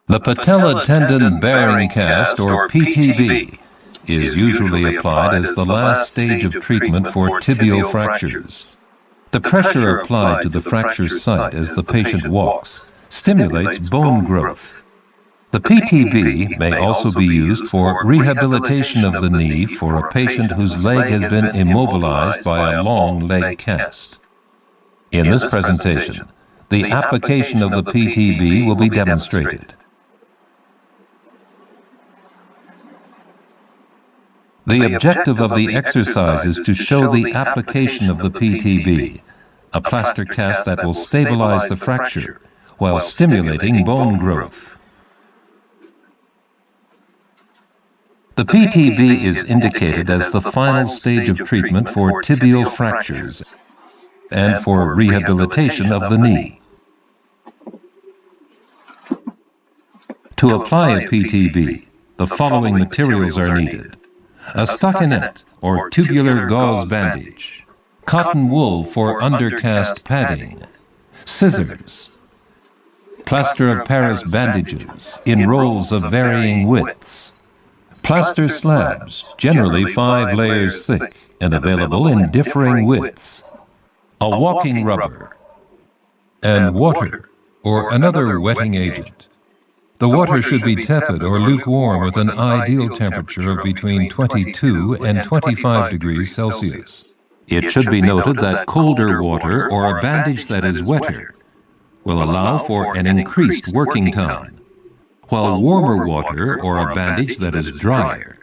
The patella tendon bearing cast, or PTB, is usually applied as the last stage of treatment for tibial fractures. The pressure applied to the fracture site as the patient walks stimulates bone growth. The PTB may also be used for rehabilitation of the knee for a patient whose leg has been immobilized by a long leg cast. In this presentation, the application of the PTB will be demonstrated. The objective of the exercise is to show the application of the PTB, a plaster cast that will stabilize the fracture while stimulating bone growth. The PTB is indicated as the final stage of treatment for tibial fractures and for rehabilitation of the knee. To apply a PTB, the following materials are needed: a stockinette or tubular gauze bandage, cotton wool for undercast padding, scissors, plaster of Paris bandages in rolls of varying widths, plaster slabs, generally 5 layers thick and available in differing widths, a walking rubber, and water or another wetting agent. The water should be tepid or lukewarm with an ideal temperature of between 22 and 25 degrees Celsius. It should be noted that colder water or a bandage that is wetter will allow for an increased working time, while warmer water or a bandage that is drier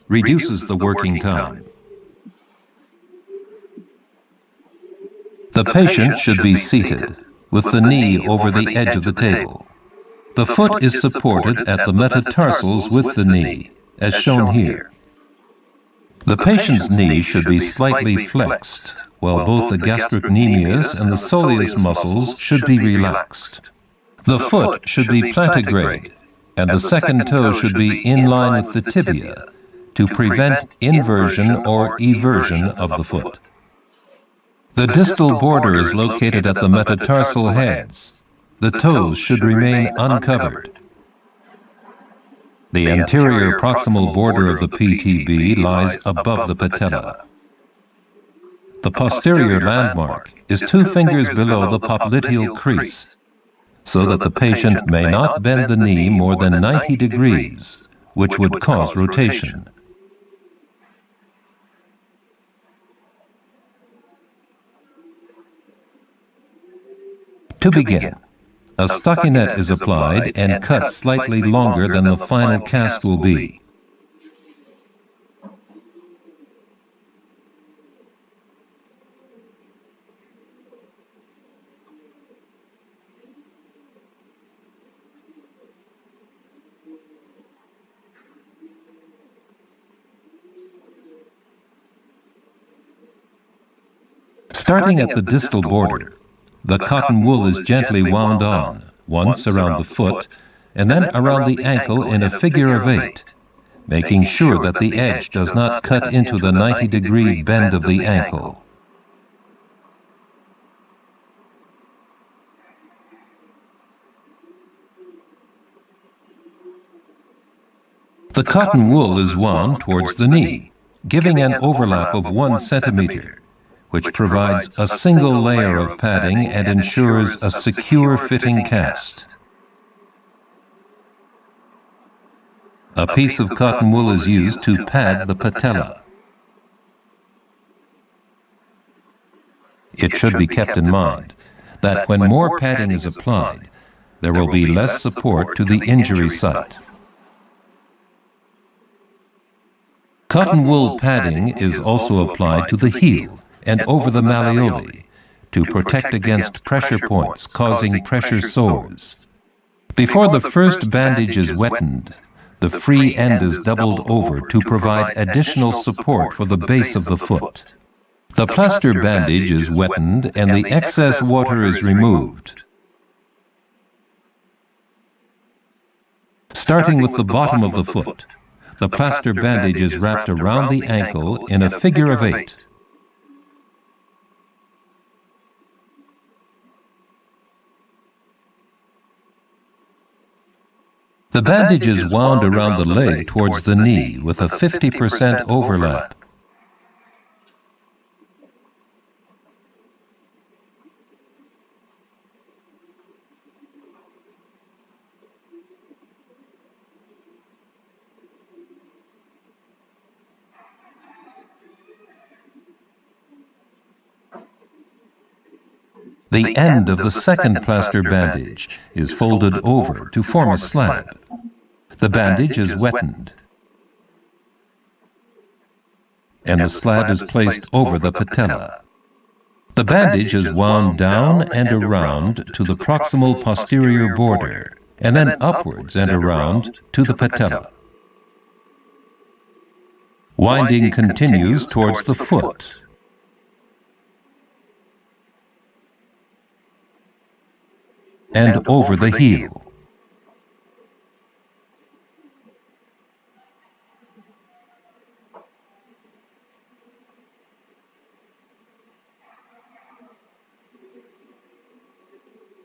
reduces the working time. The patient should be seated with the knee over the edge of the table. The foot is supported at the metatarsals with the knee, as shown here. The patient's knee should be slightly flexed, while both the gastrocnemius and the soleus muscles should be relaxed. The foot should be plantigrade, and the second toe should be in line with the tibia to prevent inversion or eversion of the foot. The distal border is located at the metatarsal heads. The toes should remain uncovered. The anterior proximal border of the PTB lies above the patella. The posterior landmark is 2 fingers below the popliteal crease, so that the patient may not bend the knee more than 90 degrees, which would cause rotation. To begin, a stockinette is applied and cut slightly longer than the final cast will be. Starting at the distal border, the cotton wool is gently wound on, once around the foot, and then around the ankle in a figure of 8, making sure that the edge does not cut into the 90-degree bend of the ankle. The cotton wool is wound towards the knee, giving an overlap of 1 centimeter, which provides a single layer of padding and ensures a secure fitting cast. A piece of cotton wool is used to pad the patella. It should be kept in mind that when more padding is applied, there will be less support to the injury site. Cotton wool padding is also applied to the heel and over the malleoli to protect against pressure points causing pressure sores. Before the first bandage is wettened, the free end is doubled over to provide additional support for the base of the foot. The plaster bandage is wettened and the excess water is removed. Starting with the bottom of the foot, the plaster bandage is wrapped around the ankle in a figure of 8. The bandage is wound around the leg towards the knee with a 50% overlap. The end of the second plaster bandage is folded over to form a slab. The bandage is wetted, and the slab is placed over the patella. The bandage is wound down and around to the proximal posterior border, and then upwards and around to the patella. Winding continues towards the foot. And over the heel.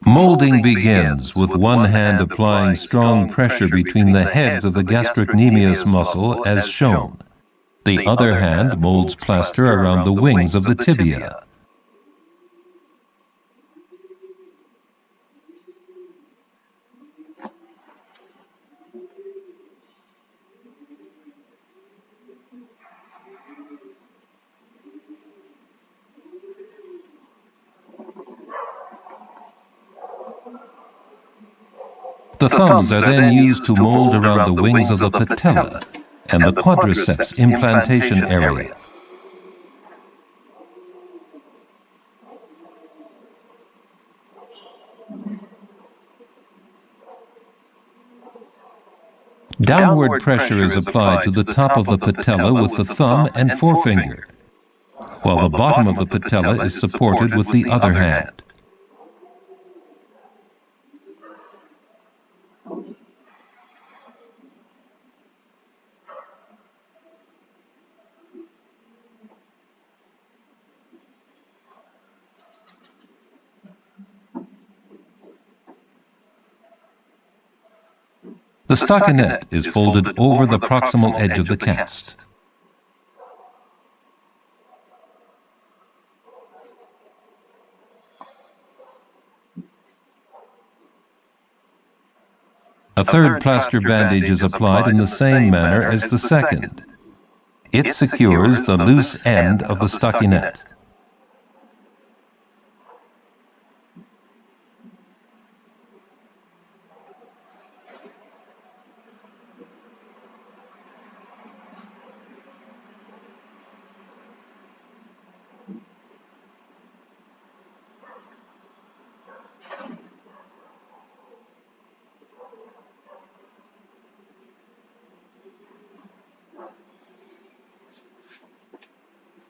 Molding begins with one hand applying strong pressure between the heads of the gastrocnemius muscle as shown. The other hand molds plaster around the wings of the tibia. The thumbs are then used to mold around the wings of the patella and the quadriceps implantation area. Downward pressure is applied to the top of the patella with the thumb and forefinger, while the bottom of the patella is supported with the other hand. The stockinette is folded over the proximal edge of the cast. A third plaster bandage is applied in the same manner as the second. It secures the loose end of the stockinette.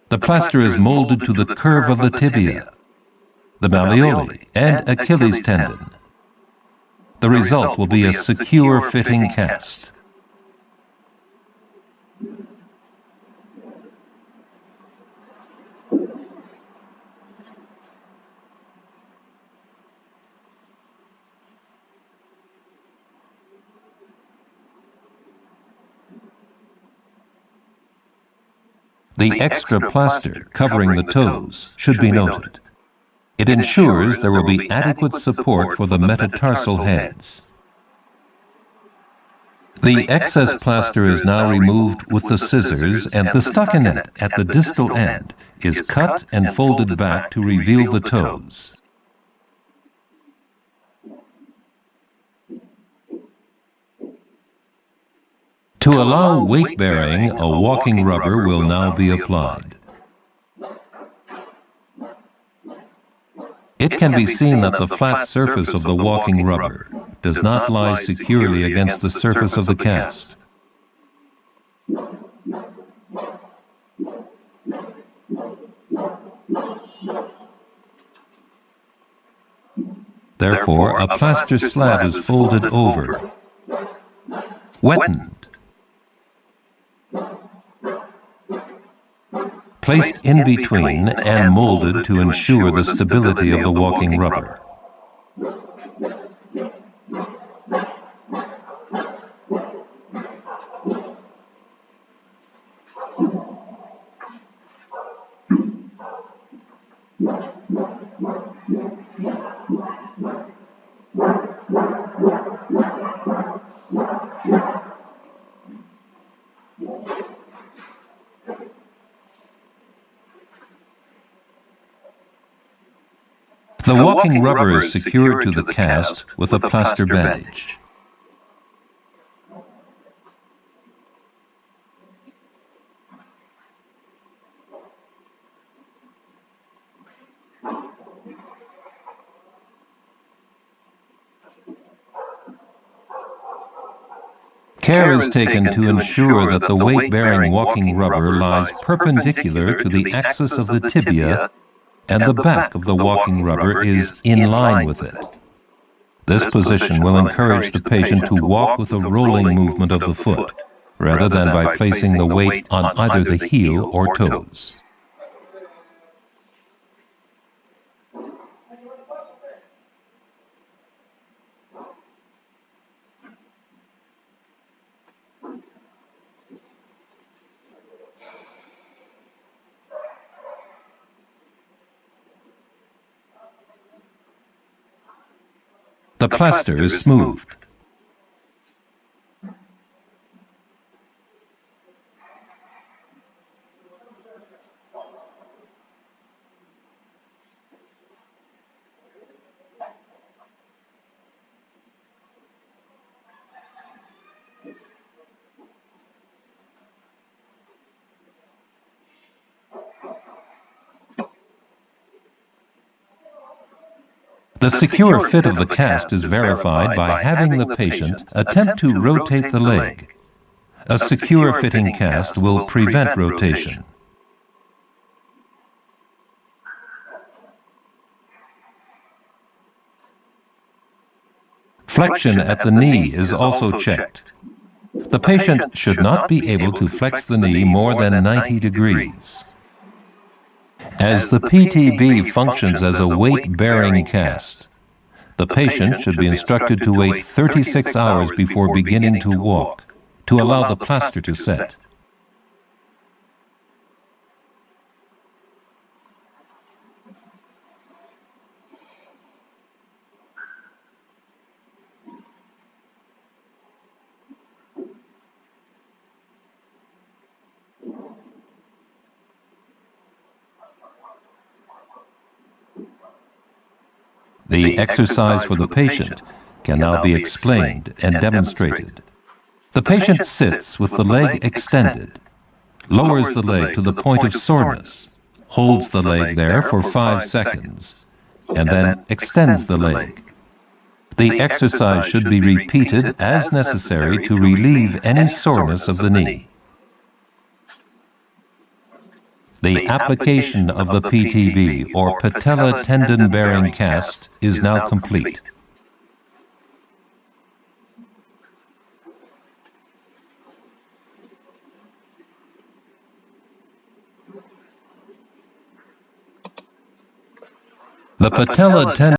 The plaster is molded to the curve of the tibia, the malleoli, and Achilles tendon. The result will be a secure fitting cast. The extra plaster covering the toes should be noted. It ensures there will be adequate support for the metatarsal heads. The excess plaster is now removed with the scissors, and the stockinette at the distal end is cut and folded back to reveal the toes. To allow weight bearing, a walking rubber will now be applied. It can be seen that the flat surface of the walking rubber does not lie securely against the surface of the cast. Therefore, a plaster slab is folded over, wetted, placed in between and molded to ensure the stability of the walking rubber. The walking rubber is secured to the cast with a plaster bandage. Care is taken to ensure that the weight-bearing walking rubber lies perpendicular to the axis of the tibia and the back of the walking rubber is in line with it. This position will encourage the patient to walk with a rolling movement of the foot, rather than by placing the weight on either the heel or toes. The plaster is smoothed. The secure fit of the cast is verified by having the patient attempt to rotate the leg. A secure fitting cast will prevent rotation. Flexion at the knee is also checked. The patient should not be able to flex the knee more than 90 degrees. As the PTB functions as a weight-bearing cast, the patient should be instructed to wait 36 hours before beginning to walk, to allow the plaster to set. The exercise for the patient can now be explained and demonstrated. The patient sits with the leg extended, lowers the leg to the point of soreness, holds the leg there for 5 seconds, and then extends the leg. The exercise should be repeated as necessary to relieve any soreness of the knee. The application of the PTB, or patella tendon-bearing cast, is now complete. The patella tendon